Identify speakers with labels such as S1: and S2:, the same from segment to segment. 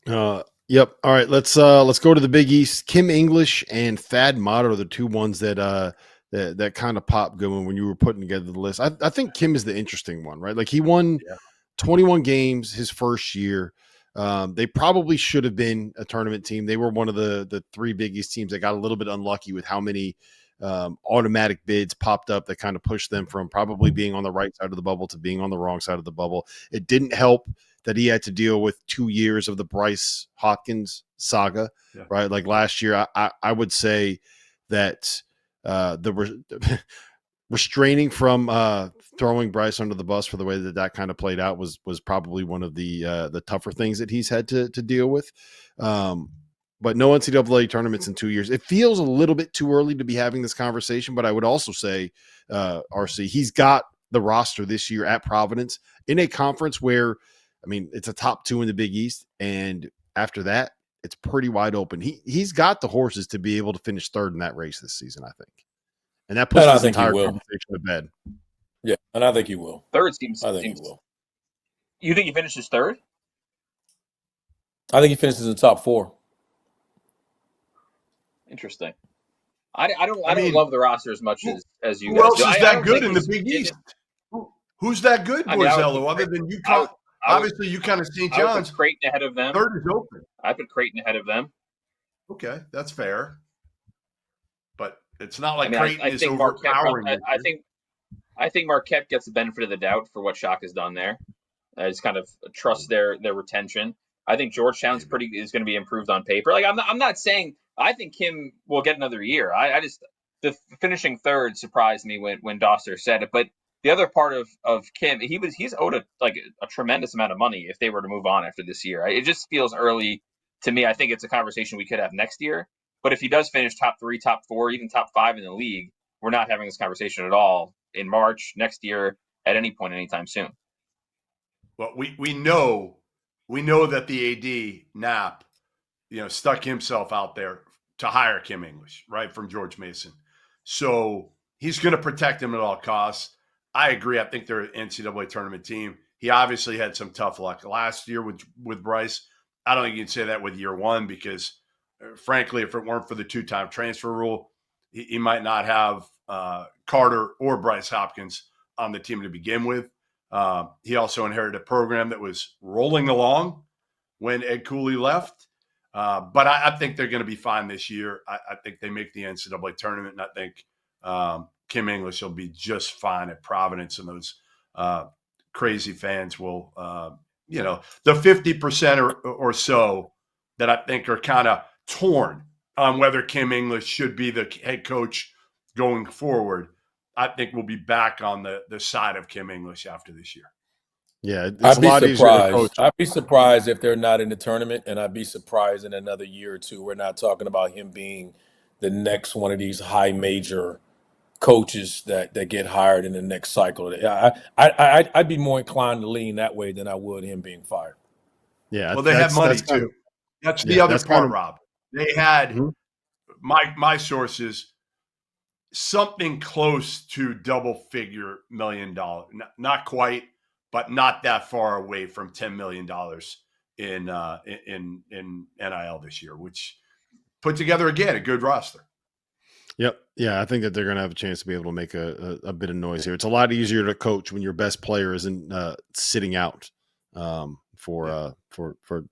S1: Yep. All right. Let's go to the Big East. Kim English and Thad Matta are the two ones that kind of popped going when you were putting together the list. I think Kim is the interesting one, right? Like he won 21 games his first year. They probably should have been a tournament team. They were one of the three Big East teams that got a little bit unlucky with how many automatic bids popped up that kind of pushed them from probably being on the right side of the bubble to being on the wrong side of the bubble. It didn't help that he had to deal with 2 years of the Bryce Hopkins saga, right? Like last year, I would say that restraining from throwing Bryce under the bus for the way that kind of played out was probably one of the tougher things that he's had to deal with. But no NCAA tournaments in 2 years. It feels a little bit too early to be having this conversation, but I would also say, RC, he's got the roster this year at Providence in a conference where, I mean, it's a top 2 in the Big East, and after that, it's pretty wide open. He's got the horses to be able to finish third in that race this season, I think. And that puts this entire conversation to bed.
S2: Yeah, and I think he will.
S3: Third
S2: I think he will.
S3: You think he finishes third?
S2: I think he finishes in the top 4.
S3: Interesting. I don't love the roster as much as you guys.
S4: Who else is that good in the Big East? Who's that good, Borzello, other than UConn? Obviously, UConn and St. John's.
S3: I would put Creighton ahead of them.
S4: Third is open.
S3: I put Creighton ahead of them.
S4: Okay, that's fair. But it's not like Creighton is overpowering.
S3: I think Marquette gets the benefit of the doubt for what Shock has done there. I just kind of trust their retention. I think Georgetown's is going to be improved on paper. Like I'm not saying I think Kim will get another year. I just the finishing third surprised me when Doster said it. But the other part of Kim, he's owed a tremendous amount of money if they were to move on after this year. It just feels early to me. I think it's a conversation we could have next year. But if he does finish top 3, top 4, even top 5 in the league, we're not having this conversation at all in March, next year, at any point, anytime soon.
S4: Well, we know that the AD Knapp, stuck himself out there to hire Kim English, right, from George Mason. So he's going to protect him at all costs. I agree. I think they're an NCAA tournament team. He obviously had some tough luck last year with Bryce. I don't think you can say that with year one because, frankly, if it weren't for the 2-time transfer rule, he might not have Carter or Bryce Hopkins on the team to begin with. He also inherited a program that was rolling along when Ed Cooley left. But I think they're going to be fine this year. I think they make the NCAA tournament, and I think Kim English will be just fine at Providence, and those crazy fans will, the 50% or so that I think are kind of torn on whether Kim English should be the head coach going forward, I think we'll be back on the side of Kim English after this year.
S1: Yeah,
S2: I'd be surprised. I'd be surprised if they're not in the tournament, and I'd be surprised in another year or two. We're not talking about him being the next one of these high major coaches that get hired in the next cycle. I'd be more inclined to lean that way than I would him being fired.
S1: Yeah,
S4: well, they have money too. That's the other part, Rob. They had my sources something close to double-figure $1 million, not quite. But not that far away from $10 million in NIL this year, which put together, again, a good roster.
S1: Yep. Yeah, I think that they're going to have a chance to be able to make a bit of noise here. It's a lot easier to coach when your best player isn't sitting out for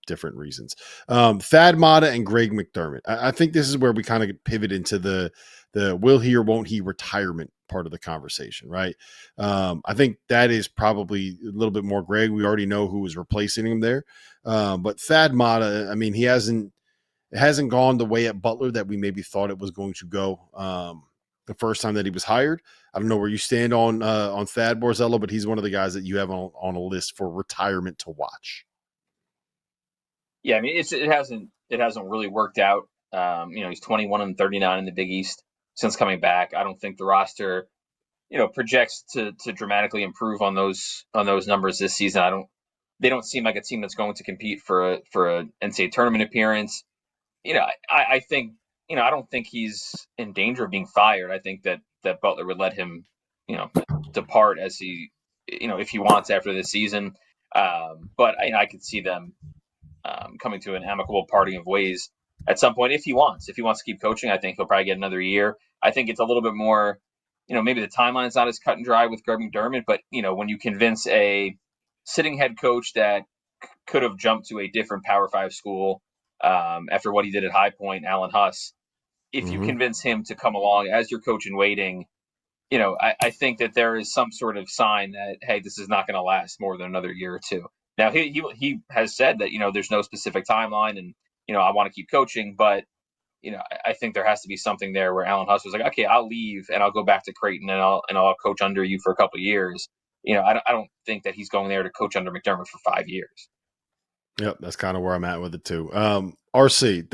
S1: different reasons. Thad Matta and Greg McDermott. I think this is where we kind of pivot into the will he or won't he retirement part of the conversation, right? I think that is probably a little bit more Greg. We already know who is replacing him there. But Thad Matta, I mean, it hasn't gone the way at Butler that we maybe thought it was going to go the first time that he was hired. I don't know where you stand on Thad Borzello, but he's one of the guys that you have on a list for retirement to watch.
S3: Yeah, I mean, it hasn't really worked out. He's 21-39 in the Big East since coming back. I don't think the roster, projects to dramatically improve on those numbers this season. They don't seem like a team that's going to compete for a NCAA tournament appearance. I think, I don't think he's in danger of being fired. I think that Butler would let him, depart as he, if he wants after this season. But I could see them, coming to an amicable parting of ways at some point if he wants. If he wants to keep coaching, I think he'll probably get another year. I think it's a little bit more, maybe the timeline's not as cut and dry with Greg McDermott, but, when you convince a sitting head coach that could have jumped to a different Power 5 school after what he did at High Point, Alan Huss, if you convince him to come along as your coach in waiting, I think that there is some sort of sign that, hey, this is not going to last more than another year or two. Now, he has said that, there's no specific timeline and, I want to keep coaching, but, I think there has to be something there where Alan Huss was like, okay, I'll leave and I'll go back to Creighton and I'll coach under you for a couple of years. I don't think that he's going there to coach under McDermott for 5 years.
S1: Yep, that's kind of where I'm at with it too. RC,